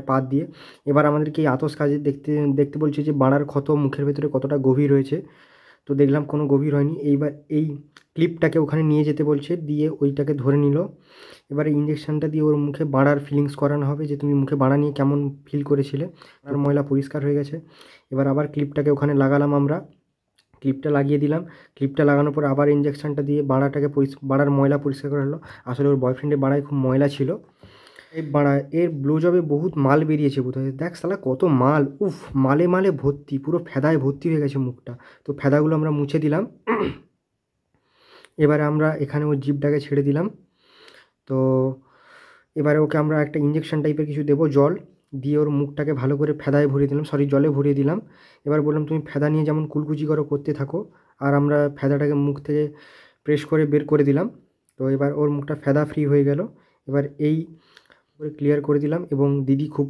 পা দিয়ে। এবার আমাদেরকে এই আতস কাজে দেখতে দেখতে বলছে যে বাড়ার ক্ষত মুখের ভেতরে কতটা গভীর হয়েছে। তো দেখলাম কোনো গভীর হয়নি। এইবার এই ক্লিপটাকে ওখানে নিয়ে যেতে বলছে, দিয়ে ওইটাকে ধরে নিল। এবারে ইঞ্জেকশনটা দিয়ে ওর মুখে বাড়ার ফিলিংস করানো হবে যে তুমি মুখে বাড়া নিয়ে কেমন ফিল করেছিলে। আর ময়লা পরিষ্কার হয়ে গেছে। এবার আবার ক্লিপটাকে ওখানে লাগালাম আমরা। ক্লিপটা লাগিয়ে দিলাম। ক্লিপটা লাগানোর পর আবার ইঞ্জেকশনটা দিয়ে বাড়াটাকে বাড়ার ময়লা পরিষ্কার করে হলো। আসলে ওর বয়ফ্রেন্ডের বাড়ায় খুব ময়লা ছিল। এই বাড়া এর ব্লো জবে বহুত মাল বেরিয়েছে বোধহয়। দেখ শালা কত মাল! উফ! মালে মালে ভর্তি, পুরো ফেদায় ভর্তি হয়ে গেছে মুখটা। তো ফেদাগুলো আমরা মুছে দিলাম। এবারে আমরা এখানে ওর জিভটাকে ছেড়ে দিলাম। তো এবারে ওকে আমরা একটা ইঞ্জেকশন টাইপের কিছু দেবো, জল দিয়ে ওর মুখটাকে ভালো করে ফেদায় ভরিয়ে দিলাম, সরি জলে ভরিয়ে দিলাম। এবার বললাম তুমি ফেদা নিয়ে যেমন কুলকুচি করো করতে থাকো। আর আমরা ফেদাটাকে মুখ থেকে প্রেস করে বের করে দিলাম। তো এবার ওর মুখটা ফেদা ফ্রি হয়ে গেল। এবার এই করে ক্লিয়ার করে দিলাম এবং দিদি খুব